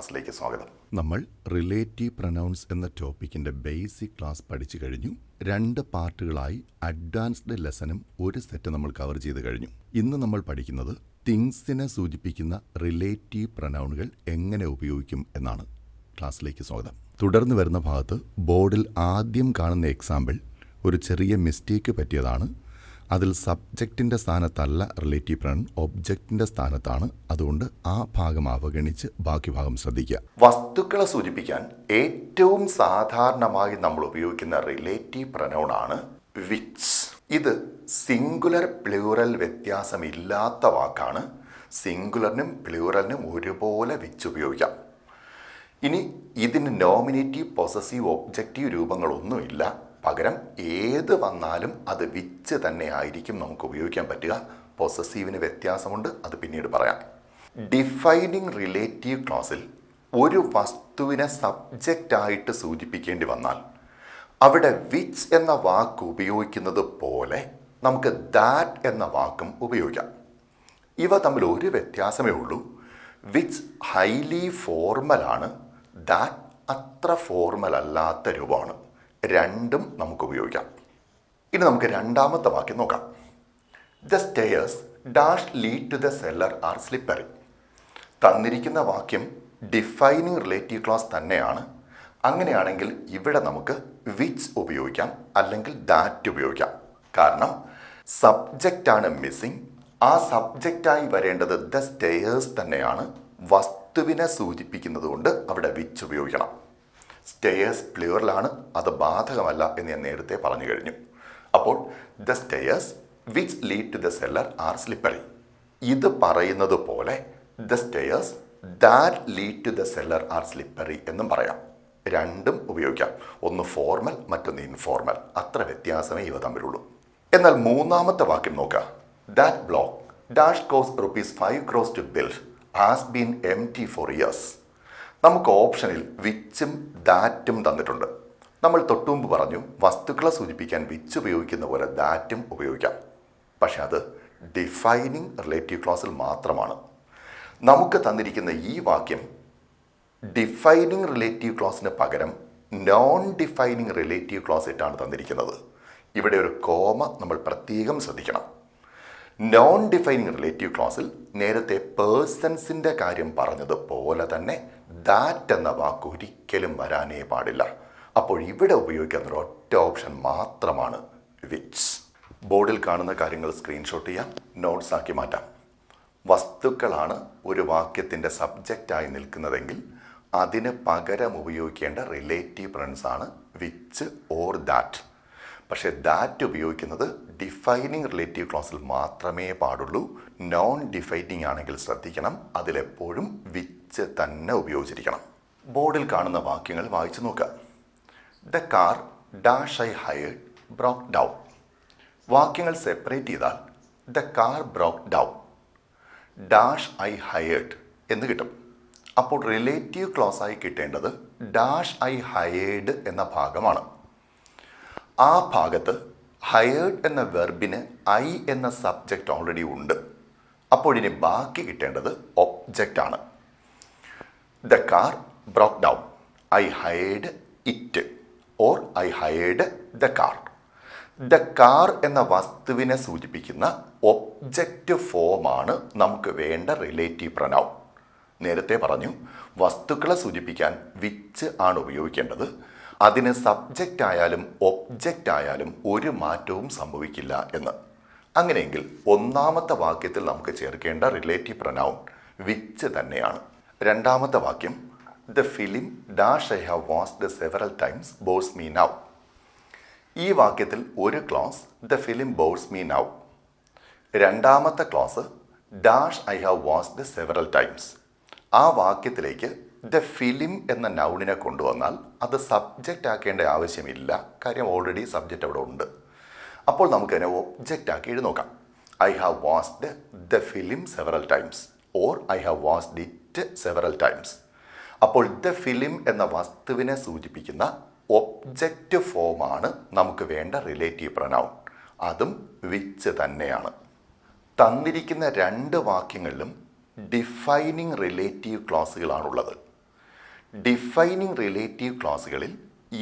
ക്ലാസ്സിലേക്ക് സ്വാഗതം. നമ്മൾ റിലേറ്റീവ് പ്രൊനൗൺസ് എന്ന ടോപ്പിക്കിൻ്റെ ബേസിക് ക്ലാസ് പഠിച്ചു കഴിഞ്ഞു. 2 പാർട്ടുകളായി അഡ്വാൻസ്ഡ് ലെസനും ഒരു സെറ്റ് നമ്മൾ കവർ ചെയ്ത് കഴിഞ്ഞു. ഇന്ന് നമ്മൾ പഠിക്കുന്നത് തിങ്സിനെ സൂചിപ്പിക്കുന്ന റിലേറ്റീവ് പ്രൊനൗണുകൾ എങ്ങനെ ഉപയോഗിക്കും എന്നാണ്. ക്ലാസ്സിലേക്ക് സ്വാഗതം. തുടർന്ന് വരുന്ന ഭാഗത്ത് ബോർഡിൽ ആദ്യം കാണുന്ന എക്സാമ്പിൾ ഒരു ചെറിയ മിസ്റ്റേക്ക് പറ്റിയതാണ്. അതിൽ സബ്ജക്റ്റിൻ്റെ സ്ഥാനത്തല്ല റിലേറ്റീവ് പ്രൊനൗൺ, ഒബ്ജക്റ്റിൻ്റെ സ്ഥാനത്താണ്. അതുകൊണ്ട് ആ ഭാഗം അവഗണിച്ച് ബാക്കി ഭാഗം ശ്രദ്ധിക്കുക. വസ്തുക്കളെ സൂചിപ്പിക്കാൻ ഏറ്റവും സാധാരണമായി നമ്മൾ ഉപയോഗിക്കുന്ന റിലേറ്റീവ് പ്രൊനൗൺ ആണ് വിച്ച്. ഇത് സിംഗുലർ പ്ലൂറൽ വ്യത്യാസമില്ലാത്ത വാക്കാണ്. സിംഗുലറിനും പ്ലൂറലിനും ഒരുപോലെ വിച്ച് ഉപയോഗിക്കാം. ഇനി ഇതിന് നോമിനേറ്റീവ്, പൊസസീവ്, ഒബ്ജക്റ്റീവ് രൂപങ്ങളൊന്നുമില്ല. പകരം ഏത് വന്നാലും അത് വിച്ച് തന്നെ ആയിരിക്കും നമുക്ക് ഉപയോഗിക്കാൻ പറ്റുക. പൊസസീവിന് വ്യത്യാസമുണ്ട്, അത് പിന്നീട് പറയാം. ഡിഫൈനിങ് റിലേറ്റീവ് ക്ലോസിൽ ഒരു വസ്തുവിനെ സബ്ജക്റ്റായിട്ട് സൂചിപ്പിക്കേണ്ടി വന്നാൽ അവിടെ വിച്ച് എന്ന വാക്ക് ഉപയോഗിക്കുന്നത് പോലെ നമുക്ക് ദാറ്റ് എന്ന വാക്കും ഉപയോഗിക്കാം. ഇവ തമ്മിൽ ഒരു വ്യത്യാസമേ ഉള്ളൂ. വിച്ച് ഹൈലി ഫോർമലാണ്, ദാറ്റ് അത്ര ഫോർമൽ അല്ലാത്ത രൂപമാണ്. രണ്ടും നമുക്ക് ഉപയോഗിക്കാം. ഇനി നമുക്ക് രണ്ടാമത്തെ വാക്യം നോക്കാം. The stairs dash lead to the cellar are slippery. തന്നിരിക്കുന്ന വാക്യം ഡിഫൈനിങ് റിലേറ്റീവ് ക്ലോസ് തന്നെയാണ്. അങ്ങനെയാണെങ്കിൽ ഇവിടെ നമുക്ക് വിച്ച് ഉപയോഗിക്കാം, അല്ലെങ്കിൽ ദാറ്റ് ഉപയോഗിക്കാം. കാരണം സബ്ജക്റ്റാണ് മിസ്സിങ്. ആ സബ്ജക്റ്റായി വരേണ്ടത് ദ സ്റ്റെയർസ് തന്നെയാണ്. വസ്തുവിനെ സൂചിപ്പിക്കുന്നത് കൊണ്ട് അവിടെ വിച്ച് ഉപയോഗിക്കണം. സ്റ്റെയർസ് പ്ലൂറലാണ്, അത് ബാധകമല്ല എന്ന് ഞാൻ നേരത്തെ പറഞ്ഞു കഴിഞ്ഞു. അപ്പോൾ the stairs which lead to the cellar are slippery. ഇത് പറയുന്നത് പോലെ the stairs that lead to the cellar are slippery എന്നും പറയാം. രണ്ടും ഉപയോഗിക്കാം. ഒന്ന് ഫോർമൽ, മറ്റൊന്ന് ഇൻഫോർമൽ. അത്ര വ്യത്യാസമേ ഇവ തമ്മിലുള്ളൂ. എന്നാൽ മൂന്നാമത്തെ വാക്യം നോക്കുക. That block dash cost ₹5 crores to build has been empty for years. നമുക്ക് ഓപ്ഷനിൽ വിച്ചും ദാറ്റും തന്നിട്ടുണ്ട്. നമ്മൾ തൊട്ടുമുമ്പ് പറഞ്ഞു വസ്തുക്കളെ സൂചിപ്പിക്കാൻ വിച്ച് ഉപയോഗിക്കുന്ന പോലെ ദാറ്റും ഉപയോഗിക്കാം. പക്ഷെ അത് ഡിഫൈനിങ് റിലേറ്റീവ് ക്ലോസിൽ മാത്രമാണ്. നമുക്ക് തന്നിരിക്കുന്ന ഈ വാക്യം ഡിഫൈനിങ് റിലേറ്റീവ് ക്ലോസിന് പകരം നോൺ ഡിഫൈനിങ് റിലേറ്റീവ് ക്ലോസ് ഇട്ടാണ് തന്നിരിക്കുന്നത്. ഇവിടെ ഒരു കോമ നമ്മൾ പ്രത്യേകം ശ്രദ്ധിക്കണം. നോൺ ഡിഫൈനിങ് റിലേറ്റീവ് ക്ലോസിൽ നേരത്തെ പേഴ്സൺസിൻ്റെ കാര്യം പറഞ്ഞതുപോലെ തന്നെ ദാറ്റ് എന്ന വാക്ക് ഒരിക്കലും വരാനേ പാടില്ല. അപ്പോൾ ഇവിടെ ഉപയോഗിക്കുന്ന ഒരൊറ്റ ഓപ്ഷൻ മാത്രമാണ് വിച്ച്. ബോർഡിൽ കാണുന്ന കാര്യങ്ങൾ സ്ക്രീൻഷോട്ട് ചെയ്യാം, നോട്ട്സ് ആക്കി മാറ്റാം. വസ്തുക്കളാണ് ഒരു വാക്യത്തിൻ്റെ സബ്ജക്റ്റായി നിൽക്കുന്നതെങ്കിൽ അതിന് പകരം ഉപയോഗിക്കേണ്ട റിലേറ്റീവ് പ്രൊനൗൺസ് ആണ് വിച്ച് ഓർ ദാറ്റ്. പക്ഷേ ദാറ്റ് ഉപയോഗിക്കുന്നത് ഡിഫൈനിങ് റിലേറ്റീവ് ക്ലോസിൽ മാത്രമേ പാടുള്ളൂ. നോൺ ഡിഫൈനിങ് ആണെങ്കിൽ ശ്രദ്ധിക്കണം, അതിലെപ്പോഴും വിച്ച് തന്നെ ഉപയോഗിച്ചിരിക്കണം. ബോർഡിൽ കാണുന്ന വാക്യങ്ങൾ വായിച്ചു നോക്കുക. The car dash I hired broke down. വാക്യങ്ങൾ സെപ്പറേറ്റ് ചെയ്താൽ the car broke down dash I hired എന്ന് കിട്ടും. അപ്പോൾ റിലേറ്റീവ് ക്ലോസ് ആയി കിട്ടേണ്ടത് ഡാഷ് ഐ ഹയേർഡ് എന്ന ഭാഗമാണ്. ആ ഭാഗത്ത് ഹയേർഡ് എന്ന വെർബിന് ഐ എന്ന സബ്ജക്റ്റ് ഓൾറെഡി ഉണ്ട്. അപ്പോൾ ഇനി ബാക്കി കിട്ടേണ്ടത് ഒബ്ജക്റ്റ് ആണ്. The car broke down, I hired it, or I hired the car. The car എന്ന വസ്തുവിനെ സൂചിപ്പിക്കുന്ന ഒബ്ജക്റ്റ് ഫോമാണ് നമുക്ക് വേണ്ട റിലേറ്റീവ് പ്രൊനൗൺ. നേരത്തെ പറഞ്ഞു വസ്തുക്കളെ സൂചിപ്പിക്കാൻ വിച്ച് ആണ് ഉപയോഗിക്കേണ്ടത്. അതിന് സബ്ജക്റ്റ് ആയാലും ഒബ്ജക്റ്റ് ആയാലും ഒരു മാറ്റവും സംഭവിക്കില്ല എന്ന്. അങ്ങനെയെങ്കിൽ ഒന്നാമത്തെ വാക്യത്തിൽ നമുക്ക് ചേർക്കേണ്ട റിലേറ്റീവ് പ്രൊനൗൺ വിച്ച് തന്നെയാണ്. രണ്ടാമത്തെ വാക്യം the film dash I have watched several times bores me now. ഈ വാക്യത്തിൽ ഒരു clause the film bores me now. രണ്ടാമത്തെ clause dash I have watched several times. ആ വാക്യത്തിലേക്ക് ദ ഫിലിം എന്ന നൗണിനെ കൊണ്ടുവന്നാൽ അത് സബ്ജക്റ്റ് ആക്കേണ്ട ആവശ്യമില്ല. കാര്യം ഓൾറെഡി സബ്ജക്റ്റ് അവിടെ ഉണ്ട്. അപ്പോൾ നമുക്കതിനെ ഒബ്ജക്റ്റ് ആക്കി എഴുതി നോക്കാം. I have watched the film several times, or I have watched it several times. അപ്പോൾ ദ ഫിലിം എന്ന വസ്തുവിനെ സൂചിപ്പിക്കുന്ന ഒബ്ജക്റ്റ് ഫോമാണ് നമുക്ക് വേണ്ട റിലേറ്റീവ് പ്രൊനൗൺ. അതും വിച്ച് തന്നെയാണ്. തന്നിരിക്കുന്ന 2 വാക്യങ്ങളിലും ഡിഫൈനിങ് റിലേറ്റീവ് ക്ലോസുകളാണുള്ളത്. ഡിഫൈനിങ് റിലേറ്റീവ് ക്ലോസുകളിൽ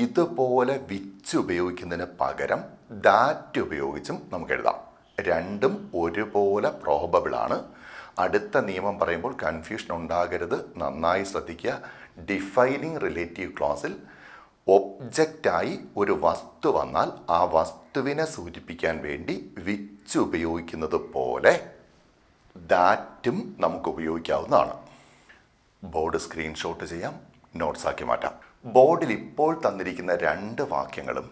ഇതുപോലെ വിച്ച് ഉപയോഗിക്കുന്നതിന് പകരം ദാറ്റ് ഉപയോഗിച്ചും നമുക്ക് എഴുതാം. രണ്ടും ഒരുപോലെ പ്രോബബിൾ ആണ്. അടുത്ത നിയമം പറയുമ്പോൾ കൺഫ്യൂഷൻ ഉണ്ടാകരുത്, നന്നായി ശ്രദ്ധിക്കുക. ഡിഫൈനിങ് റിലേറ്റീവ് ക്ലോസിൽ ഒബ്ജക്റ്റായി ഒരു വസ്തു വന്നാൽ ആ വസ്തുവിനെ സൂചിപ്പിക്കാൻ വേണ്ടി വിച്ച് ഉപയോഗിക്കുന്നത് പോലെ ദാറ്റും നമുക്ക് ഉപയോഗിക്കാവുന്നതാണ്. ബോർഡ് സ്ക്രീൻഷോട്ട് ചെയ്യാം, നോട്ട്സ് ആക്കി മാറ്റാം. ബോർഡിൽ ഇപ്പോൾ തന്നിരിക്കുന്ന രണ്ട് വാക്യങ്ങളും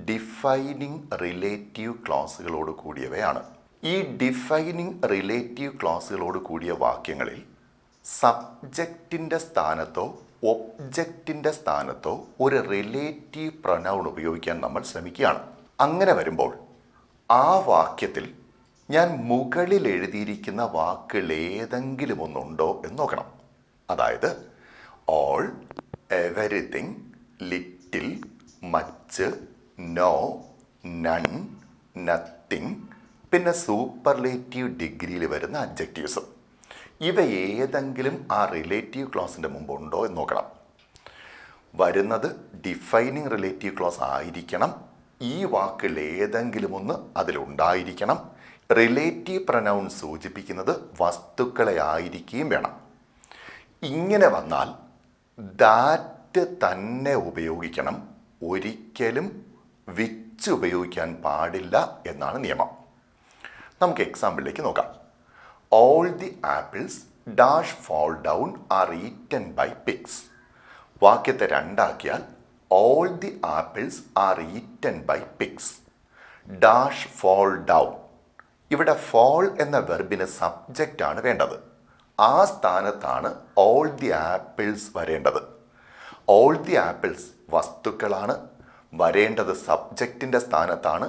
ഡിഫൈനിങ് റിലേറ്റീവ് ക്ലോസുകളോട് കൂടിയവയാണ്. ഈ ഡിഫൈനിങ് റിലേറ്റീവ് ക്ലോസുകളോട് കൂടിയ വാക്യങ്ങളിൽ സബ്ജക്റ്റിൻ്റെ സ്ഥാനത്തോ ഒബ്ജക്റ്റിൻ്റെ സ്ഥാനത്തോ ഒരു റിലേറ്റീവ് പ്രൊനൗൺ ഉപയോഗിക്കാൻ നമ്മൾ ശ്രമിക്കുകയാണ്. അങ്ങനെ വരുമ്പോൾ ആ വാക്യത്തിൽ ഞാൻ മുകളിൽ എഴുതിയിരിക്കുന്ന വാക്കുകൾ ഏതെങ്കിലും ഒന്നുണ്ടോ എന്ന് നോക്കണം. അതായത് all, everything, little, much, no, none, nothing, പിന്നെ സൂപ്പർലേറ്റീവ് ഡിഗ്രിയിൽ വരുന്ന അഡ്ജക്റ്റീവ്സും. ഇവ ഏതെങ്കിലും ആ റിലേറ്റീവ് ക്ലോസിൻ്റെ മുമ്പ് ഉണ്ടോ എന്ന് നോക്കണം. വരുന്നത് ഡിഫൈനിങ് റിലേറ്റീവ് ക്ലോസ് ആയിരിക്കണം. ഈ വാക്കുകൾ ഏതെങ്കിലും ഒന്ന് അതിലുണ്ടായിരിക്കണം. റിലേറ്റീവ് പ്രൊനൗൺ സൂചിപ്പിക്കുന്നത് വസ്തുക്കളെ ആയിരിക്കുകയും വേണം. ഇങ്ങനെ വന്നാൽ ദാറ്റ് തന്നെ ഉപയോഗിക്കണം, ഒരിക്കലും വിച്ച് ഉപയോഗിക്കാൻ പാടില്ല എന്നാണ് നിയമം. നമുക്ക് എക്സാമ്പിളിലേക്ക് നോക്കാം. All the apples dash fall down are eaten by pigs. വാക്യത്തെ രണ്ടാക്കിയാൽ all the apples are eaten by pigs. Dash fall down. ഇവിടെ ഫോൾ എന്ന വെർബിന് സബ്ജക്റ്റ് ആണ് വേണ്ടത്. ആ സ്ഥാനത്താണ് ഓൾ ദി ആപ്പിൾസ് വരേണ്ടത്. ഓൾ ദി ആപ്പിൾസ് വസ്തുക്കളാണ്, വരേണ്ടത് സബ്ജക്റ്റിൻ്റെ സ്ഥാനത്താണ്.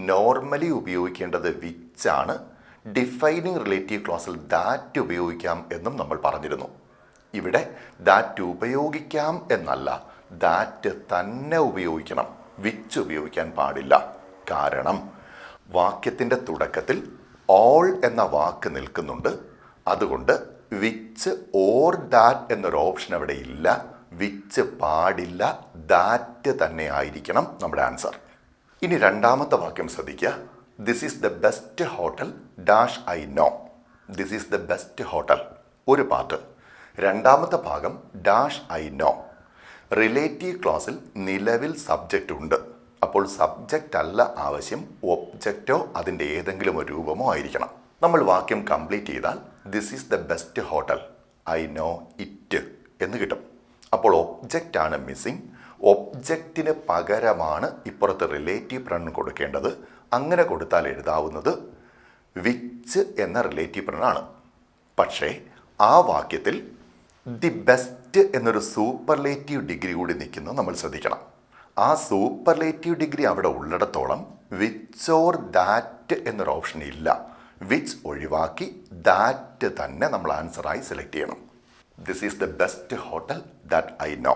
നോർമലി ഉപയോഗിക്കേണ്ടത് വിച്ചാണ്. ഡിഫൈനിങ് റിലേറ്റീവ് ക്ലോസിൽ ദാറ്റ് ഉപയോഗിക്കാം എന്നും നമ്മൾ പറഞ്ഞിരുന്നു. ഇവിടെ ദാറ്റ് ഉപയോഗിക്കാം എന്നല്ല, ദാറ്റ് തന്നെ ഉപയോഗിക്കണം, വിച്ച് ഉപയോഗിക്കാൻ പാടില്ല. കാരണം വാക്യത്തിൻ്റെ തുടക്കത്തിൽ ഓൾ എന്ന വാക്ക് നിൽക്കുന്നുണ്ട്. അതുകൊണ്ട് വിച്ച് ഓർ ദാറ്റ് എന്നൊരു ഓപ്ഷൻ അവിടെ ഇല്ല. വിച്ച് പാടില്ല, ദാറ്റ് തന്നെ ആയിരിക്കണം നമ്മുടെ ആൻസർ. ഇനി രണ്ടാമത്തെ വാക്യം ശ്രദ്ധിക്കുക. This is the best hotel dash I know. This is the best hotel ഒരു പാർട്ട്. രണ്ടാമത്തെ ഭാഗം ഡാഷ് ഐ നോ. റിലേറ്റീവ് ക്ലോസിൽ നിലവിൽ സബ്ജക്റ്റ് ഉണ്ട്. അപ്പോൾ സബ്ജക്റ്റ് അല്ല ആവശ്യം, ഒബ്ജക്റ്റോ അതിൻ്റെ ഏതെങ്കിലും ഒരു രൂപമോ ആയിരിക്കണം. നമ്മൾ വാക്യം കംപ്ലീറ്റ് ചെയ്താൽ this is the best hotel I know it എന്ന് കിട്ടും. അപ്പോൾ ഒബ്ജക്റ്റ് ആണ് മിസ്സിങ്. ഒബ്ജക്റ്റിന് പകരമാണ് ഇപ്പുറത്ത് റിലേറ്റീവ് പ്രൊനൗൺ കൊടുക്കേണ്ടത്. അങ്ങനെ കൊടുത്താൽ എഴുതാവുന്നത് വിച്ച് എന്ന റിലേറ്റീവ് പ്രൊനൗൺ ആണ്. പക്ഷേ ആ വാക്യത്തിൽ ദി ബെസ്റ്റ് എന്നൊരു സൂപ്പർലേറ്റീവ് ഡിഗ്രി കൂടി നിൽക്കുന്നത് നമ്മൾ ശ്രദ്ധിക്കണം. ആ സൂപ്പർലേറ്റീവ് ഡിഗ്രി അവിടെ ഉള്ളിടത്തോളം വിച്ച് ഓർ ദാറ്റ് എന്നൊരു ഓപ്ഷൻ ഇല്ല. വിച്ച് ഒഴിവാക്കി ദാറ്റ് തന്നെ നമ്മൾ ആൻസറായി സെലക്ട് ചെയ്യണം. This is the best hotel that I know.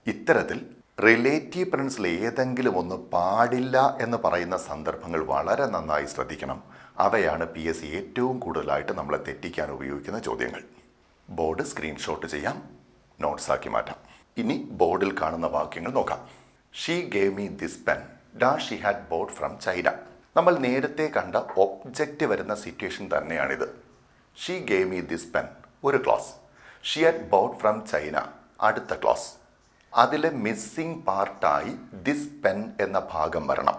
ഇത്തരത്തിൽ റിലേറ്റീവ് പ്രൊനൗൺസിൽ ഏതെങ്കിലും ഒന്ന് പാടില്ല എന്ന് പറയുന്ന സന്ദർഭങ്ങൾ വളരെ നന്നായി ശ്രദ്ധിക്കണം. അവയാണ് PSC ഏറ്റവും കൂടുതലായിട്ട് നമ്മളെ തെറ്റിക്കാൻ ഉപയോഗിക്കുന്ന ചോദ്യങ്ങൾ. ബോർഡ് സ്ക്രീൻഷോട്ട് ചെയ്യാം, നോട്ട്സ് ആക്കി മാറ്റാം. ഇനി ബോർഡിൽ കാണുന്ന വാക്യങ്ങൾ നോക്കാം. She gave me this pen dash she had bought from China. നമ്മൾ നേരത്തെ കണ്ട ഒബ്ജക്റ്റ് വരുന്ന സിറ്റുവേഷൻ തന്നെയാണിത്. She gave me this pen ഒരു clause. She had bought from China അടുത്ത ക്ലോസ്. അതിലെ മിസ്സിംഗ് പാർട്ടായി ദിസ് പെൻ എന്ന ഭാഗം വരണം.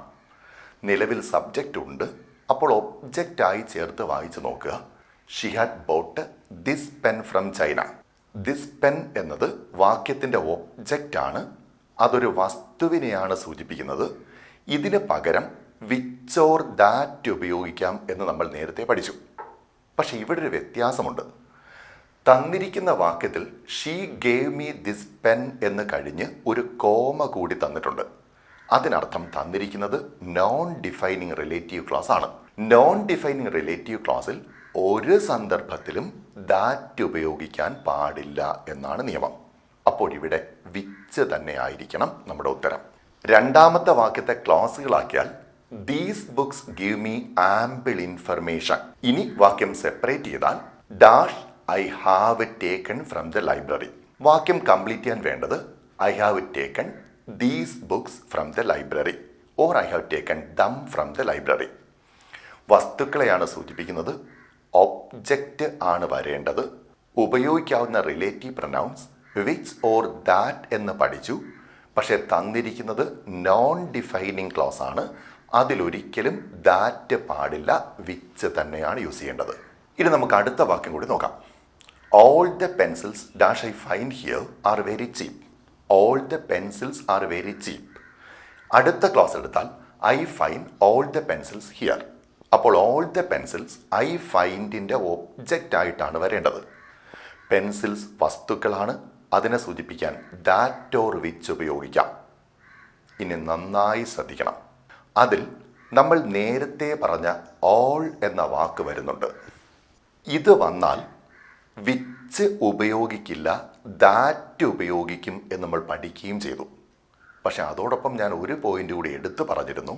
നിലവിൽ സബ്ജക്റ്റ് ഉണ്ട്, അപ്പോൾ ഒബ്ജക്റ്റായി ചേർത്ത് വായിച്ചു നോക്കുക. She had boat this pen from China. This pen എന്നത് വാക്യത്തിൻ്റെ ഒബ്ജക്റ്റാണ്, അതൊരു വസ്തുവിനെയാണ് സൂചിപ്പിക്കുന്നത്. ഇതിന് പകരം വിച്ച് ഓർ ദാറ്റ് ഉപയോഗിക്കാം എന്ന് നമ്മൾ നേരത്തെ പഠിച്ചു. പക്ഷെ ഇവിടെ ഒരു വ്യത്യാസമുണ്ട്. തന്നിരിക്കുന്ന വാക്യത്തിൽ she gave me this pen എന്ന് കഴിഞ്ഞ് ഒരു കോമ കൂടി തന്നിട്ടുണ്ട്. അതിനർത്ഥം തന്നിരിക്കുന്നത് നോൺ ഡിഫൈനിങ് റിലേറ്റീവ് ക്ലോസ് ആണ്. നോൺ ഡിഫൈനിങ് റിലേറ്റീവ് ക്ലോസിൽ ഒരു സന്ദർഭത്തിലും ദാറ്റ് ഉപയോഗിക്കാൻ പാടില്ല എന്നാണ് നിയമം. അപ്പോൾ ഇവിടെ വിച്ച് തന്നെ ആയിരിക്കണം നമ്മുടെ ഉത്തരം. രണ്ടാമത്തെ വാക്യത്തെ ക്ലോസുകളാക്കിയാൽ these books give me ample information. ഇനി വാക്യം സെപ്പറേറ്റ് ചെയ്താൽ dash I have taken from the library. വാക്യം കംപ്ലീറ്റ് ചെയ്യാൻ വേണ്ടത് I have taken these books from the library or I have taken them from the library. വസ്തുക്കളെയാണ് സൂചിപ്പിക്കുന്നത്. Object ആണ് വരേണ്ടത്. ഉപയോഗിക്കാവുന്ന relative pronouns which or that എന്ന് പഠിച്ചു. പക്ഷെ തന്നിരിക്കുന്നത് നോൺ ഡിഫൈനിങ് ക്ലോസ് ആണ്. അതിലൊരിക്കലും ദാറ്റ് പാടില്ല, വിച്ച് തന്നെയാണ് യൂസ് ചെയ്യേണ്ടത്. ഇനി നമുക്ക് അടുത്ത വാക്യം കൂടി നോക്കാം. All the pencils dash I find here are very cheap. All the pencils are very cheap. അടുത്ത ക്ലോസ് എടുത്താൽ I find all the pencils here. അപ്പോൾ ഓൾ ദ പെൻസിൽസ് ഐ ഫൈൻഡിൻ്റെ ഒബ്ജക്റ്റ് ആയിട്ടാണ് വരേണ്ടത്. പെൻസിൽസ് വസ്തുക്കളാണ്. അതിനെ സൂചിപ്പിക്കാൻ ദാറ്റ് ഓർ വിച്ച് ഉപയോഗിക്കാം. ഇനി നന്നായി ശ്രദ്ധിക്കണം. അതിൽ നമ്മൾ നേരത്തെ പറഞ്ഞ ഓൾ എന്ന വാക്ക് വരുന്നുണ്ട്. ഇത് വന്നാൽ വിച്ച് ഉപയോഗിക്കില്ല, ദാറ്റ് ഉപയോഗിക്കും എന്ന് നമ്മൾ പഠിക്കുകയും ചെയ്തു. പക്ഷെ അതോടൊപ്പം ഞാൻ ഒരു പോയിന്റ് കൂടി എടുത്തു പറഞ്ഞിരുന്നു.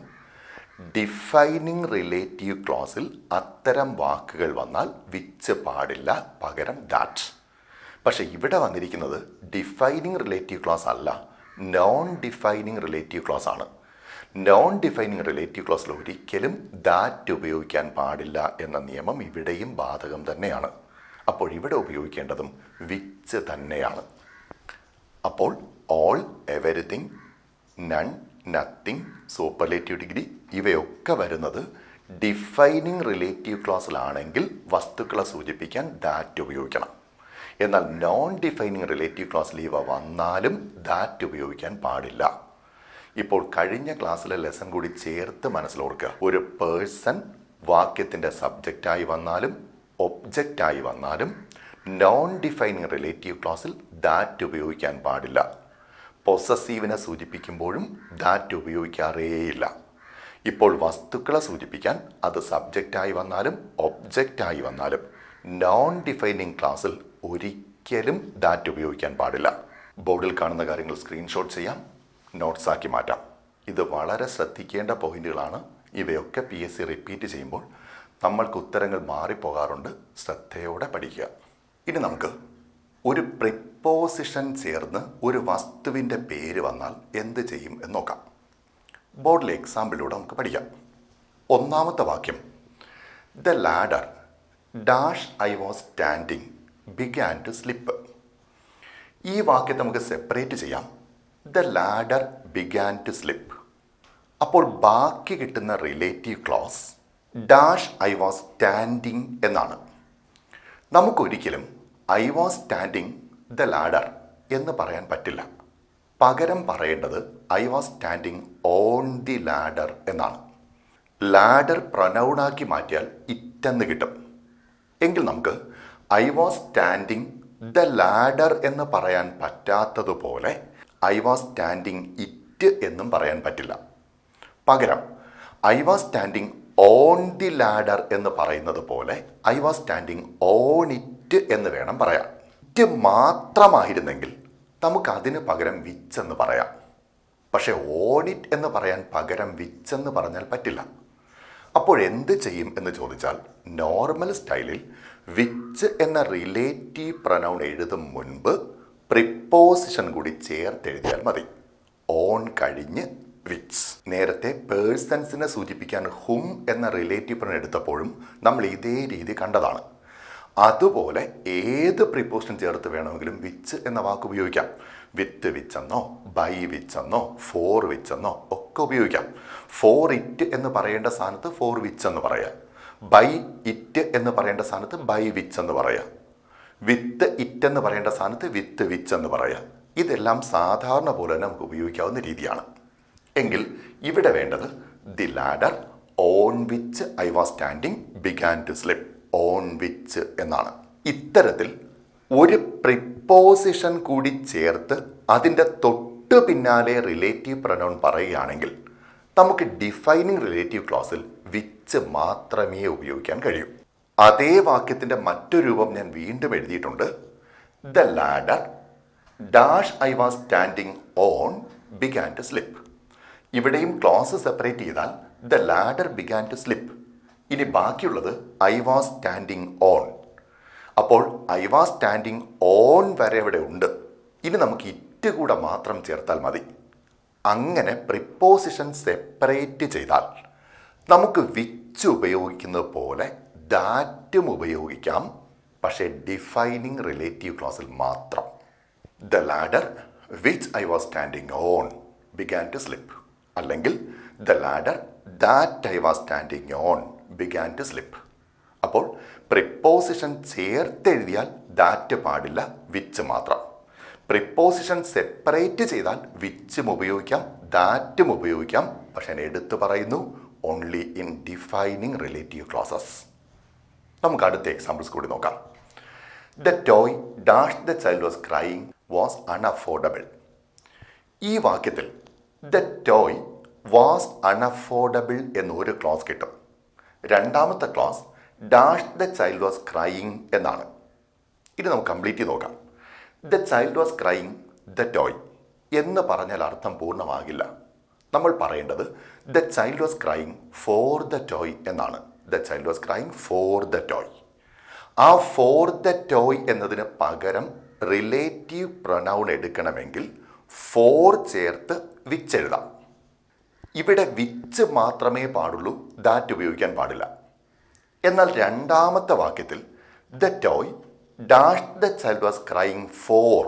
ഡിഫൈനിങ് റിലേറ്റീവ് ക്ലോസിൽ അത്തരം വാക്കുകൾ വന്നാൽ വിച്ച് പാടില്ല, പകരം ദാറ്റ്. പക്ഷെ ഇവിടെ വന്നിരിക്കുന്നത് ഡിഫൈനിങ് റിലേറ്റീവ് ക്ലോസ് അല്ല, നോൺ ഡിഫൈനിങ് റിലേറ്റീവ് ക്ലോസ് ആണ്. നോൺ ഡിഫൈനിങ് റിലേറ്റീവ് ക്ലോസിൽ ഒരിക്കലും ദാറ്റ് ഉപയോഗിക്കാൻ പാടില്ല എന്ന നിയമം ഇവിടെയും ബാധകം തന്നെയാണ്. അപ്പോൾ ഇവിടെ ഉപയോഗിക്കേണ്ടതും വിച്ച് തന്നെയാണ്. അപ്പോൾ all, everything, none, nothing, superlative degree ഇവയൊക്കെ വരുന്നത് ഡിഫൈനിങ് റിലേറ്റീവ് ക്ലോസിലാണെങ്കിൽ വസ്തുക്കളെ സൂചിപ്പിക്കാൻ ദാറ്റ് ഉപയോഗിക്കണം. എന്നാൽ നോൺ ഡിഫൈനിങ് റിലേറ്റീവ് ക്ലോസിൽ ഇവ വന്നാലും ദാറ്റ് ഉപയോഗിക്കാൻ പാടില്ല. ഇപ്പോൾ കഴിഞ്ഞ ക്ലാസ്സിലെ ലെസൺ കൂടി ചേർത്ത് മനസ്സിലോർക്കുക. ഒരു പേഴ്സൺ വാക്യത്തിൻ്റെ സബ്ജക്റ്റായി വന്നാലും ഒബ്ജക്റ്റായി വന്നാലും നോൺ ഡിഫൈനിങ് റിലേറ്റീവ് ക്ലോസിൽ ദാറ്റ് ഉപയോഗിക്കാൻ പാടില്ല. പൊസസീവിനെ സൂചിപ്പിക്കുമ്പോഴും ദാറ്റ് ഉപയോഗിക്കാറേയില്ല. ഇപ്പോൾ വസ്തുക്കളെ സൂചിപ്പിക്കാൻ അത് സബ്ജക്റ്റായി വന്നാലും ഒബ്ജക്റ്റായി വന്നാലും നോൺ ഡിഫൈനിങ് ക്ലാസ്സിൽ ഒരിക്കലും ദാറ്റ് ഉപയോഗിക്കാൻ പാടില്ല. ബോർഡിൽ കാണുന്ന കാര്യങ്ങൾ സ്ക്രീൻഷോട്ട് ചെയ്യാം, നോട്ട്സാക്കി മാറ്റാം. ഇത് വളരെ ശ്രദ്ധിക്കേണ്ട പോയിന്റുകളാണ്. ഇവയൊക്കെ PSC റിപ്പീറ്റ് ചെയ്യുമ്പോൾ നമ്മൾക്ക് ഉത്തരങ്ങൾ മാറിപ്പോകാറുണ്ട്. ശ്രദ്ധയോടെ പഠിക്കുക. ഇനി നമുക്ക് ഒരു പ്രിപ്പോസിഷൻ ചേർന്ന് ഒരു വസ്തുവിൻ്റെ പേര് വന്നാൽ എന്ത് ചെയ്യും എന്ന് നോക്കാം. ബോർഡിലെ എക്സാമ്പിളിലൂടെ നമുക്ക് പഠിക്കാം. ഒന്നാമത്തെ വാക്യം, the ladder dash I was standing began to slip. ഈ വാക്യത്തെ നമുക്ക് സെപ്പറേറ്റ് ചെയ്യാം. The ladder began to slip. അപ്പോൾ ബാക്കി കിട്ടുന്ന relative clause dash I was standing എന്നാണ്. നമുക്കൊരിക്കലും I was standing the ladder എന്ന് പറയാൻ പറ്റില്ല. പകരം പറയേണ്ടത് I was standing on the ladder എന്നാണ്. ലാഡർ പ്രൊനൗണാക്കി മാറ്റിയാൽ ഇറ്റെന്ന് കിട്ടും. എങ്കിൽ നമുക്ക് I was standing the ladder എന്ന് പറയാൻ പറ്റാത്തതുപോലെ ഐ വാസ് സ്റ്റാൻഡിങ് ഇറ്റ് എന്നും പറയാൻ പറ്റില്ല. പകരം I was standing on the ladder എന്ന് പറയുന്നത് പോലെ I was standing on it എന്ന് വേണം പറയാൻ. ഇറ്റ് മാത്രമായിരുന്നെങ്കിൽ നമുക്ക് അതിന് പകരം വിച്ച് എന്ന് പറയാം. പക്ഷെ ഓൺ ഇറ്റ് എന്ന് പറയാൻ പകരം വിച്ച് എന്ന് പറഞ്ഞാൽ പറ്റില്ല. അപ്പോൾ എന്ത് ചെയ്യും എന്ന് ചോദിച്ചാൽ നോർമൽ സ്റ്റൈലിൽ വിച്ച് എന്ന റിലേറ്റീവ് പ്രൊനൗൺ എഴുതും മുൻപ് പ്രിപ്പോസിഷൻ കൂടി ചേർത്ത് എഴുതിയാൽ മതി. ഓൺ കഴിഞ്ഞ് വിച്ച്. നേരത്തെ പേഴ്സൺസിനെ സൂചിപ്പിക്കാൻ ഹും എന്ന റിലേറ്റീവ് പ്രൊനൗൺ എടുത്തപ്പോഴും നമ്മൾ ഇതേ രീതി കണ്ടതാണ്. അതുപോലെ ഏത് പ്രിപ്പോസിഷൻ ചേർത്ത് വേണമെങ്കിലും വിച്ച് എന്ന വാക്ക് ഉപയോഗിക്കാം. വിത്ത് വിച്ചെന്നോ ബൈ വിച്ചെന്നോ ഫോർ വിച്ചെന്നോ ഒക്കെ ഉപയോഗിക്കാം. ഫോർ ഇറ്റ് എന്ന് പറയേണ്ട സ്ഥാനത്ത് ഫോർ വിച്ച് എന്ന് പറയാം. ബൈ ഇറ്റ് എന്ന് പറയേണ്ട സ്ഥാനത്ത് ബൈ വിച്ച് എന്ന് പറയാം. വിത്ത് ഇറ്റ് എന്ന് പറയേണ്ട സ്ഥാനത്ത് വിത്ത് വിച്ച് എന്ന് പറയാം. ഇതെല്ലാം സാധാരണ പോലെ തന്നെ നമുക്ക് ഉപയോഗിക്കാവുന്ന രീതിയാണ്. എങ്കിൽ ഇവിടെ വേണ്ടത് the ladder on which I was standing began to slip. On which എന്നാണ്. ഇത്തരത്തിൽ ഒരു പ്രിപ്പോസിഷൻ കൂടി ചേർത്ത് അതിൻ്റെ തൊട്ട് പിന്നാലെ റിലേറ്റീവ് പ്രൊനൗൺ പറയുകയാണെങ്കിൽ നമുക്ക് ഡിഫൈനിങ് റിലേറ്റീവ് ക്ലോസിൽ വിച്ച് മാത്രമേ ഉപയോഗിക്കാൻ കഴിയൂ. അതേ വാക്യത്തിൻ്റെ മറ്റൊരു രൂപം ഞാൻ വീണ്ടും എഴുതിയിട്ടുണ്ട്. The ladder dash I was standing on began to slip. ഇവിടെയും ക്ലോസ് സെപ്പറേറ്റ് ചെയ്താൽ the ladder began to slip. ഇനി ബാക്കിയുള്ളത് ഐ വാസ് സ്റ്റാൻഡിങ് ഓൺ. അപ്പോൾ ഐ വാസ് സ്റ്റാൻഡിങ് ഓൺ വരെ ഇവിടെ ഉണ്ട്. ഇനി നമുക്ക് ഇറ്റ് കൂടെ മാത്രം ചേർത്താൽ മതി. അങ്ങനെ പ്രിപ്പോസിഷൻ സെപ്പറേറ്റ് ചെയ്താൽ നമുക്ക് വിച്ച് ഉപയോഗിക്കുന്നത് പോലെ ദാറ്റും ഉപയോഗിക്കാം, പക്ഷേ ഡിഫൈനിങ് റിലേറ്റീവ് ക്ലോസിൽ മാത്രം. The ladder which I was standing on began to slip, അല്ലെങ്കിൽ the ladder that I was standing on began to slip. അപ്പോൾ പ്രിപ്പോസിഷൻ ചേർത്തെഴുതിയാൽ ദാറ്റ് പാടില്ല, വിച്ച് മാത്രം. പ്രിപ്പോസിഷൻ സെപ്പറേറ്റ് ചെയ്താൽ വിച്ചും ഉപയോഗിക്കാം, ദാറ്റും ഉപയോഗിക്കാം, പക്ഷെ ഞാൻ എടുത്തു പറയുന്നു only in defining relative clauses. നമുക്ക് അടുത്ത എക്സാമ്പിൾസ് കൂടി നോക്കാം. The toy dash the child was crying was unaffordable. ഈ വാക്യത്തിൽ ദ ടോയ് വാസ് അൺഅഫോർഡബിൾ എന്നൊരു ക്ലോസ് കിട്ടും. രണ്ടാമത്തെ clause dash the child was crying എന്നാണ്. ഇത് നമുക്ക് കംപ്ലീറ്റ് ചെയ്ത് നോക്കാം. The child was crying the toy എന്ന് പറഞ്ഞാൽ അർത്ഥം പൂർണ്ണമാകില്ല. നമ്മൾ പറയേണ്ടത് the child was crying for the toy എന്നാണ്. The child was crying for the toy. ആ ഫോർ ദ ടോയ് എന്നതിന് പകരം റിലേറ്റീവ് പ്രൊനൗൺ എടുക്കണമെങ്കിൽ ഫോർ ചേർത്ത് വിച്ച് എഴുതാം. ഇവിടെ വിച്ച് മാത്രമേ പാടുള്ളൂ, ദാറ്റ് ഉപയോഗിക്കാൻ പാടില്ല. എന്നാൽ രണ്ടാമത്തെ വാക്യത്തിൽ the toy dash the child was crying for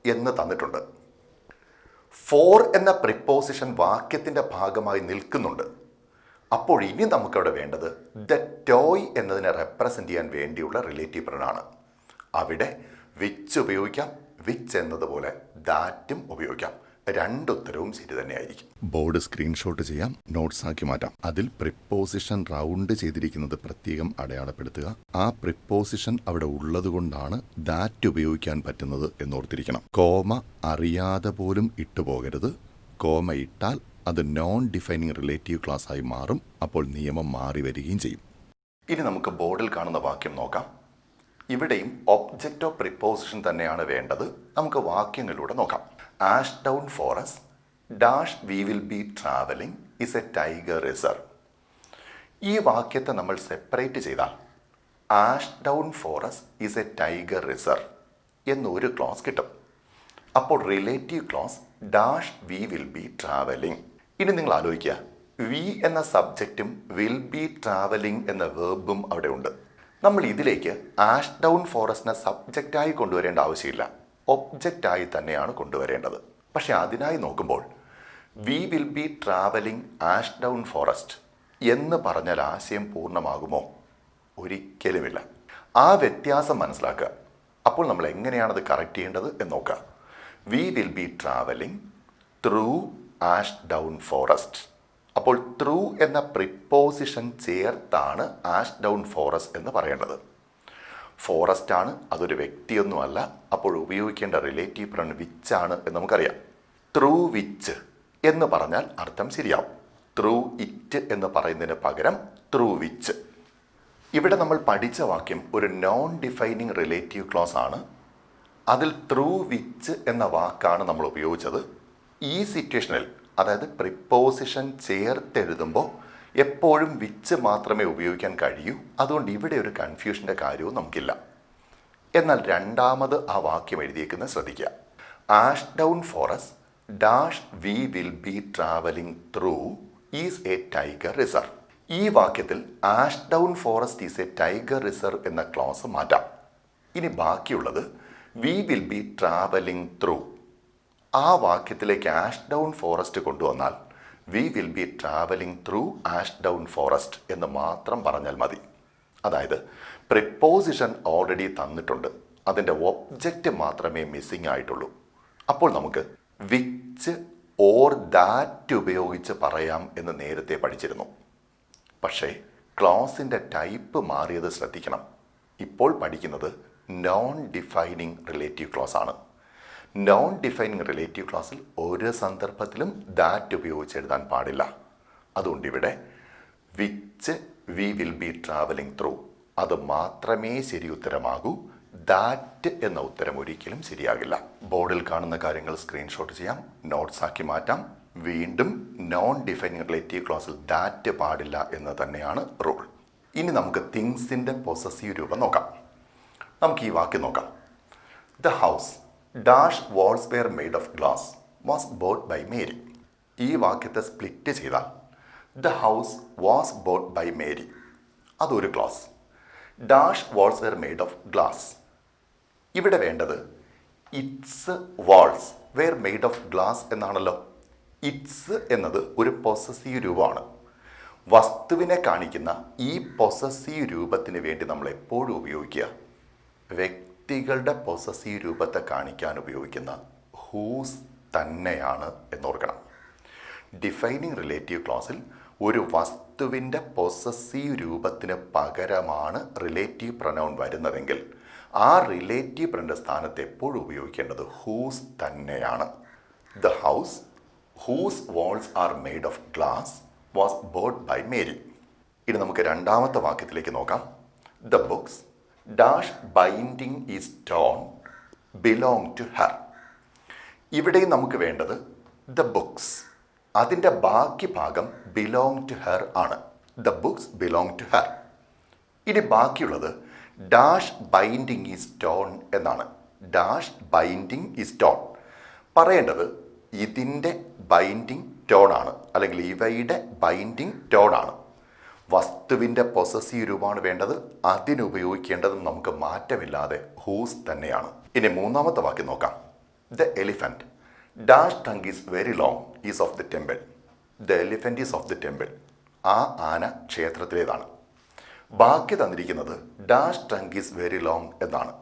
എന്ന് തന്നിട്ടുണ്ട്. ഫോർ എന്ന പ്രിപ്പോസിഷൻ വാക്യത്തിൻ്റെ ഭാഗമായി നിൽക്കുന്നുണ്ട്. അപ്പോൾ ഇനി നമുക്കവിടെ വേണ്ടത് ദ ടോയ് എന്നതിനെ റെപ്രസെൻ്റ് ചെയ്യാൻ വേണ്ടിയുള്ള റിലേറ്റീവ് പ്രൊനൗൺ. അവിടെ വിച്ച് ഉപയോഗിക്കാം, വിച്ച് എന്നതുപോലെ ദാറ്റും ഉപയോഗിക്കാം. രണ്ടുത്തരവും ശരി തന്നെയായിരിക്കും. ബോർഡ് സ്ക്രീൻഷോട്ട് ചെയ്യാം, നോട്ട്സ് ആക്കി മാറ്റാം. അതിൽ പ്രിപ്പോസിഷൻ റൗണ്ട് ചെയ്തിരിക്കുന്നത് പ്രത്യേകം അടയാളപ്പെടുത്തുക. ആ പ്രിപ്പോസിഷൻ അവിടെ ഉള്ളതുകൊണ്ടാണ് ദാറ്റ് ഉപയോഗിക്കാൻ പറ്റുന്നത് എന്നോർത്തിരിക്കണം. കോമ അറിയാതെ പോലും ഇട്ടുപോകരുത്. കോമ ഇട്ടാൽ അത് നോൺ ഡിഫൈനിങ് റിലേറ്റീവ് ക്ലാസ് ആയി മാറും. അപ്പോൾ നിയമം മാറി വരികയും ചെയ്യും. ഇനി നമുക്ക് ബോർഡിൽ കാണുന്ന വാക്യം നോക്കാം. ഇവിടെയും ഒബ്ജക്റ്റ് ഓഫ് പ്രിപ്പോസിഷൻ തന്നെയാണ് വേണ്ടത്. നമുക്ക് വാക്യങ്ങളിലൂടെ നോക്കാം. Ash down forest dash we will be travelling is A tiger reserve. ഈ വാക്യത്തെ നമ്മൾ സെപ്പറേറ്റ് ചെയ്താൽ ash down forest is A tiger reserve എന്നൊരു ക്ലോസ് കിട്ടും. അപ്പോൾ relative clause dash we will be travelling. ഇനി നിങ്ങൾ ആലോചിക്കുക, വി എന്ന സബ്ജക്റ്റും വിൽ ബി ട്രാവലിംഗ് എന്ന വേർബും അവിടെ ഉണ്ട്. നമ്മൾ ഇതിലേക്ക് ആഷ് ഡൗൺ ഫോറസ്റ്റിനെ സബ്ജക്റ്റായി കൊണ്ടുവരേണ്ട ആവശ്യമില്ല, ഒബ്ജക്റ്റായി തന്നെയാണ് കൊണ്ടുവരേണ്ടത്. പക്ഷെ അതിനായി നോക്കുമ്പോൾ we will be travelling ash down forest എന്ന് പറഞ്ഞാൽ ആശയം പൂർണ്ണമാകുമോ? ഒരിക്കലുമില്ല. ആ വ്യത്യാസം മനസ്സിലാക്കുക. അപ്പോൾ നമ്മൾ എങ്ങനെയാണത് കറക്റ്റ് ചെയ്യേണ്ടത് എന്ന് നോക്കുക. We will be travelling through ash down forest. അപ്പോൾ ത്രൂ എന്ന പ്രിപ്പോസിഷൻ ചേർത്താണ് ആഷ് ഡൗൺ ഫോറസ്റ്റ് എന്ന് പറയേണ്ടത്. ഫോറസ്റ്റ് ആണ്, അതൊരു വ്യക്തിയൊന്നുമല്ല. അപ്പോൾ ഉപയോഗിക്കേണ്ട റിലേറ്റീവ് പ്രൊനൗൺ വിച്ച് ആണ് എന്ന് നമുക്കറിയാം. ത്രൂ വിച്ച് എന്ന് പറഞ്ഞാൽ അർത്ഥം ശരിയാവും. ത്രൂ ഇറ്റ് എന്ന് പറയുന്നതിന് പകരം ത്രൂ വിച്ച്. ഇവിടെ നമ്മൾ പഠിച്ച വാക്യം ഒരു നോൺ ഡിഫൈനിങ് റിലേറ്റീവ് ക്ലോസ് ആണ്. അതിൽ ത്രൂ വിച്ച് എന്ന വാക്കാണ് നമ്മൾ ഉപയോഗിച്ചത്. ഈ സിറ്റുവേഷനിൽ, അതായത് പ്രിപ്പോസിഷൻ ചേർത്തെഴുതുമ്പോൾ എപ്പോഴും വിച്ച് മാത്രമേ ഉപയോഗിക്കാൻ കഴിയൂ. അതുകൊണ്ട് ഇവിടെ ഒരു കൺഫ്യൂഷൻ്റെ കാര്യവും നമുക്കില്ല. എന്നാൽ രണ്ടാമത് ആ വാക്യം എഴുതിയേക്കുന്നത് ശ്രദ്ധിക്കുക. Ash down forest dash we will be travelling through is A tiger reserve. ഈ വാക്യത്തിൽ ash down forest is A tiger reserve എന്ന ക്ലോസ് മാറ്റാം. ഇനി ബാക്കിയുള്ളത് we will be travelling through. ആ വാക്യത്തിലേക്ക് ആഷ് ഡൗൺ ഫോറസ്റ്റ് കൊണ്ടുവന്നാൽ we will be travelling through ash down forest എന്ന് മാത്രം പറഞ്ഞാൽ മതി. അതായത് പ്രിപ്പോസിഷൻ ഓൾറെഡി തന്നിട്ടുണ്ട്, അതിൻ്റെ ഒബ്ജക്റ്റ് മാത്രമേ മിസ്സിംഗ് ആയിട്ടുള്ളൂ. അപ്പോൾ നമുക്ക് വിച്ച് ഓർ ദാറ്റ് ഉപയോഗിച്ച് പറയാം എന്ന് നേരത്തെ പഠിച്ചിരുന്നു. പക്ഷേ ക്ലോസിൻ്റെ ടൈപ്പ് മാറിയത് ശ്രദ്ധിക്കണം. ഇപ്പോൾ പഠിക്കുന്നത് നോൺ ഡിഫൈനിങ് റിലേറ്റീവ് ക്ലോസ് ആണ്. നോൺ ഡിഫൈനിങ് റിലേറ്റീവ് ക്ലോസിൽ ഒരു സന്ദർഭത്തിലും ദാറ്റ് ഉപയോഗിച്ച് എഴുതാൻ പാടില്ല. അതുകൊണ്ട് ഇവിടെ which we will be travelling through അത് മാത്രമേ ശരി ഉത്തരമാകൂ. ദാറ്റ് എന്ന ഉത്തരം ഒരിക്കലും ശരിയാകില്ല. ബോർഡിൽ കാണുന്ന കാര്യങ്ങൾ സ്ക്രീൻഷോട്ട് ചെയ്യാം, നോട്ട്സ് ആക്കി മാറ്റാം. വീണ്ടും നോൺ ഡിഫൈനിങ് റിലേറ്റീവ് ക്ലോസിൽ ദാറ്റ് പാടില്ല എന്ന് തന്നെയാണ് റൂൾ. ഇനി നമുക്ക് തിങ്സിൻ്റെ പൊസസീവ് രൂപം നോക്കാം. നമുക്ക് ഈ വാക്യം നോക്കാം. The house dash walls were made of glass was bought by Mary. ഈ വാക്യത്തെ സ്പ്ലിറ്റ് ചെയ്താൽ the house was bought by Mary, അതൊരു clause. Dash walls were made of glass, ഇവിടെ വേണ്ടത് its walls were made of glass എന്നാണല്ലോ. Its എന്നത് ഒരു possessive രൂപമാണ്. വസ്തുവിനെ കാണിക്കുന്ന ഈ പൊസസീവ് രൂപത്തിന് വേണ്ടി നമ്മൾ എപ്പോഴും ഉപയോഗിക്കുക വ്യക്തികളുടെ പൊസസീവ് രൂപത്തെ കാണിക്കാൻ ഉപയോഗിക്കുന്ന ഹൂസ് തന്നെയാണ് എന്നോർക്കണം. ഡിഫൈനിങ് റിലേറ്റീവ് ക്ലോസിൽ ഒരു വസ്തുവിൻ്റെ പൊസസീവ് രൂപത്തിന് പകരമാണ് റിലേറ്റീവ് പ്രൊനൗൺ വരുന്നതെങ്കിൽ ആ റിലേറ്റീവ് പ്രൊനൗണിൻ്റെ സ്ഥാനത്ത് എപ്പോഴും ഉപയോഗിക്കേണ്ടത് ഹൂസ് തന്നെയാണ്. The house whose walls are made of glass was bought by Mary. ഇനി നമുക്ക് രണ്ടാമത്തെ വാക്യത്തിലേക്ക് നോക്കാം. The books dash binding is torn belong to her. ഇവിടെയും നമുക്ക് വേണ്ടത് ദ ബുക്സ്, അതിൻ്റെ ബാക്കി ഭാഗം ബിലോങ് ടു ഹെർ ആണ്. The books belong to her. ഇനി ബാക്കിയുള്ളത് ഡാഷ് ബൈൻഡിങ് ഈസ് ടോൺ എന്നാണ്. ഡാഷ് ബൈൻഡിങ് ഈസ് ടോൺ പറയേണ്ടത് ഇതിൻ്റെ ബൈൻഡിങ് ടോൺ ആണ്, അല്ലെങ്കിൽ ഇവയുടെ ബൈൻഡിങ് ടോൺ ആണ്. വസ്തുവിൻ്റെ പൊസസീവ് രൂപമാണ് വേണ്ടത്, അതിനുപയോഗിക്കേണ്ടതും നമുക്ക് മാറ്റമില്ലാതെ ഹൂസ് തന്നെയാണ്. ഇനി മൂന്നാമത്തെ വാക്യം നോക്കാം. The elephant dash tongue is very long is of the temple. The elephant is of the temple. ആ ആന ക്ഷേത്രത്തിലേതാണ്. ബാക്കി തന്നിരിക്കുന്നത് dash tongue is very long എന്നാണ്.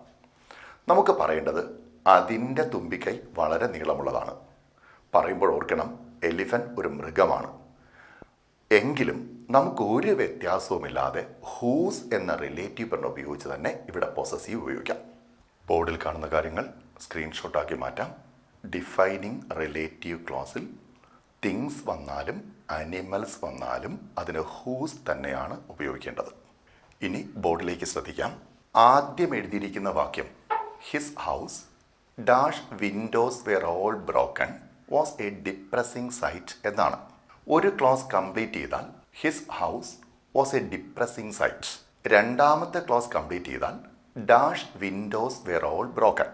നമുക്ക് പറയേണ്ടത് അതിൻ്റെ തുമ്പിക്കൈ വളരെ നീളമുള്ളതാണ്. പറയുമ്പോൾ ഓർക്കണം, എലിഫൻറ്റ് ഒരു മൃഗമാണ്. എങ്കിലും നമുക്ക് ഒരു വ്യത്യാസവുമില്ലാതെ ഹൂസ് എന്ന റിലേറ്റീവ് പ്രൊനൗൺ ഉപയോഗിച്ച് തന്നെ ഇവിടെ പൊസസീവ് ഉപയോഗിക്കാം. ബോർഡിൽ കാണുന്ന കാര്യങ്ങൾ സ്ക്രീൻഷോട്ടാക്കി മാറ്റാം. ഡിഫൈനിങ് റിലേറ്റീവ് ക്ലോസിൽ തിങ്സ് വന്നാലും അനിമൽസ് വന്നാലും അതിന് ഹൂസ് തന്നെയാണ് ഉപയോഗിക്കേണ്ടത്. ഇനി ബോർഡിലേക്ക് ശ്രദ്ധിക്കാം. ആദ്യം എഴുതിയിരിക്കുന്ന വാക്യം his house dash windows were all broken was a depressing sight എന്നാണ്. ഒരു ക്ലോസ് കംപ്ലീറ്റ് ചെയ്താൽ his house was a depressing sight. രണ്ടാമത്തെ ക്ലോസ് കംപ്ലീറ്റ് ചെയ്താൽ dash windows were all broken.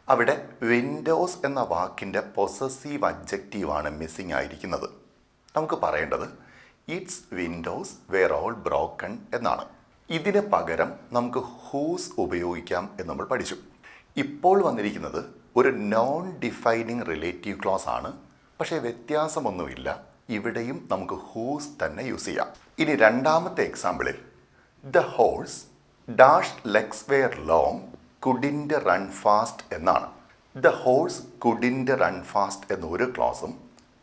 അവിടെ വിൻഡോസ് എന്ന വാക്കിൻ്റെ പൊസസീവ് അഡ്ജക്റ്റീവാണ് മിസ്സിംഗ് ആയിരിക്കുന്നത്. നമുക്ക് പറയേണ്ടത് its windows were all broken എന്നാണ്. ഇതിന് പകരം നമുക്ക് ഹൂസ് ഉപയോഗിക്കാം എന്ന് നമ്മൾ പഠിച്ചു. ഇപ്പോൾ വന്നിരിക്കുന്നത് ഒരു നോൺ ഡിഫൈനിങ് റിലേറ്റീവ് ക്ലോസ് ആണ്. പക്ഷേ വ്യത്യാസമൊന്നുമില്ല, ഇവിടെയും നമുക്ക് ഹൂസ് തന്നെ യൂസ് ചെയ്യാം. ഇനി രണ്ടാമത്തെ എക്സാമ്പിളിൽ the horse dash legs were long couldn't run fast എന്നാണ്. The horse couldn't run fast എന്ന ഒരു ക്ലോസും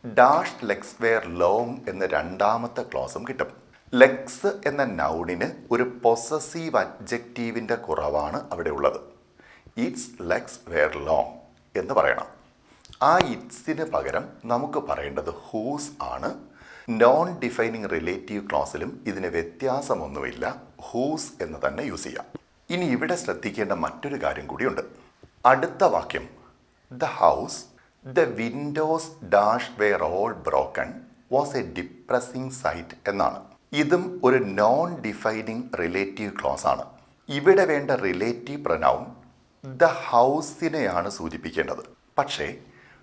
ഡാഷ് ലെഗ്സ് വെയർ ലോങ് എന്ന രണ്ടാമത്തെ ക്ലോസും കിട്ടും. ലെഗ്സ് എന്ന നൗണിന് ഒരു പൊസസീവ് അഡ്ജക്റ്റീവിൻ്റെ കുറവാണ് അവിടെ ഉള്ളത്. ഇറ്റ്സ് ലെഗ്സ് വെയർ ലോങ് എന്ന് പറയണം. ആ ഇറ്റ്സിന് പകരം നമുക്ക് പറയേണ്ടത് ഹൂസ് ആണ്. നോൺ ഡിഫൈനിങ് റിലേറ്റീവ് ക്ലോസിലും ഇതിന് വ്യത്യാസമൊന്നുമില്ല, ഹൂസ് എന്ന് തന്നെ യൂസ് ചെയ്യാം. ഇനി ഇവിടെ ശ്രദ്ധിക്കേണ്ട മറ്റൊരു കാര്യം കൂടിയുണ്ട്. അടുത്ത വാക്യം the house the windows dash were all broken was a depressing sight എന്നാണ്. ഇതും ഒരു നോൺ ഡിഫൈനിങ് റിലേറ്റീവ് ക്ലോസ് ആണ്. ഇവിടെ വേണ്ട റിലേറ്റീവ് പ്രൊനൗൺ ദ ഹൗസിനെയാണ് സൂചിപ്പിക്കേണ്ടത്. പക്ഷേ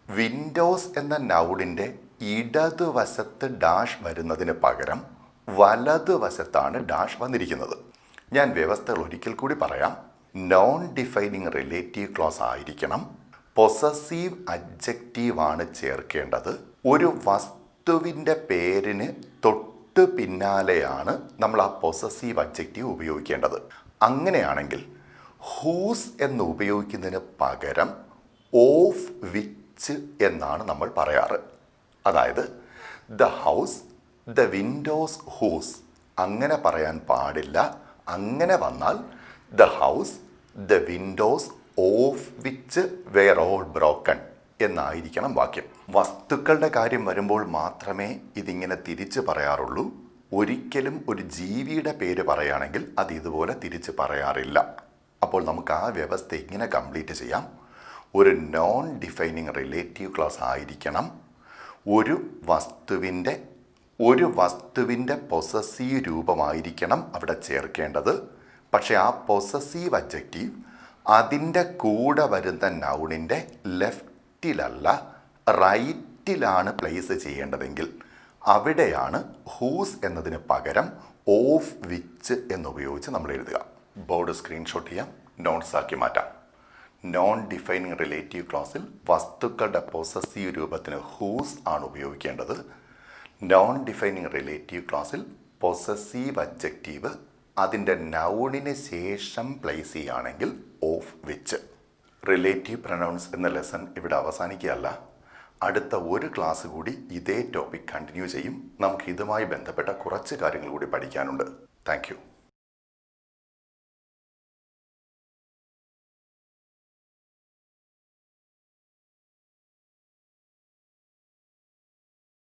വിൻഡോസ് എന്ന നൗണിൻ്റെ ഇടതുവശത്ത് ഡാഷ് വരുന്നതിന് പകരം വലതുവശത്താണ് ഡാഷ് വന്നിരിക്കുന്നത്. ഞാൻ വ്യവസ്ഥകൾ ഒരിക്കൽ കൂടി പറയാം. നോൺ ഡിഫൈനിങ് റിലേറ്റീവ് ക്ലോസ് ആയിരിക്കണം. പൊസസീവ് അഡ്ജക്റ്റീവാണ് ചേർക്കേണ്ടത്. ഒരു വസ്തുവിൻ്റെ പേരിന് തൊട്ട് പിന്നാലെയാണ് നമ്മൾ ആ പൊസസീവ് അഡ്ജക്റ്റീവ് ഉപയോഗിക്കേണ്ടത്. അങ്ങനെയാണെങ്കിൽ ഹൂസ് എന്ന് ഉപയോഗിക്കുന്നതിന് പകരം ഓഫ് വിച്ച് എന്നാണ് നമ്മൾ പറയാറ്. അതായത് the house the windows whose അങ്ങനെ പറയാൻ പാടില്ല. അങ്ങനെ വന്നാൽ the house the windows of which were all broken എന്നായിരിക്കണം വാക്യം. വസ്തുക്കളുടെ കാര്യം വരുമ്പോൾ മാത്രമേ ഇതിങ്ങനെ തിരിച്ച് പറയാറുള്ളൂ. ഒരിക്കലും ഒരു ജീവിയുടെ പേര് പറയുകയാണെങ്കിൽ അത് ഇതുപോലെ തിരിച്ച് പറയാറില്ല. അപ്പോൾ നമുക്ക് ആ വ്യവസ്ഥ ഇങ്ങനെ കംപ്ലീറ്റ് ചെയ്യാം. ഒരു നോൺ ഡിഫൈനിങ് റിലേറ്റീവ് ക്ലോസ് ആയിരിക്കണം. ഒരു വസ്തുവിൻ്റെ പൊസസീവ് രൂപമായിരിക്കണം അവിടെ ചേർക്കേണ്ടത്. പക്ഷേ ആ പൊസസീവ് അഡ്ജക്റ്റീവ് അതിൻ്റെ കൂടെ വരുന്ന നൗണിൻ്റെ ലെഫ്റ്റിലല്ല റൈറ്റിലാണ് പ്ലേസ് ചെയ്യേണ്ടതെങ്കിൽ അവിടെയാണ് ഹൂസ് എന്നതിന് പകരം ഓഫ് വിച്ച് എന്നുപയോഗിച്ച് നമ്മൾ എഴുതുക. ബോർഡ് സ്ക്രീൻഷോട്ട് ചെയ്യാം, നോട്ട്സ് ആക്കി മാറ്റാം. നോൺ ഡിഫൈനിങ് റിലേറ്റീവ് ക്ലോസിൽ വസ്തുക്കളുടെ പൊസസീവ് രൂപത്തിന് ഹൂസ് ആണ് ഉപയോഗിക്കേണ്ടത്. നോൺ ഡിഫൈനിങ് റിലേറ്റീവ് ക്ലോസിൽ പൊസസീവ് അഡ്ജക്റ്റീവ് അതിൻ്റെ നൗണിന് ശേഷം പ്ലേസ് ചെയ്യുകയാണെങ്കിൽ ഓഫ് വിച്ച്. റിലേറ്റീവ് പ്രൊനൗൺസ് എന്ന ലെസൺ ഇവിടെ അവസാനിക്കുകയല്ല. അടുത്ത ഒരു ക്ലാസ് കൂടി ഇതേ ടോപ്പിക് കണ്ടിന്യൂ ചെയ്യും. നമുക്ക് ഇതുമായി ബന്ധപ്പെട്ട കുറച്ച് കാര്യങ്ങൾ കൂടി പഠിക്കാനുണ്ട്. താങ്ക്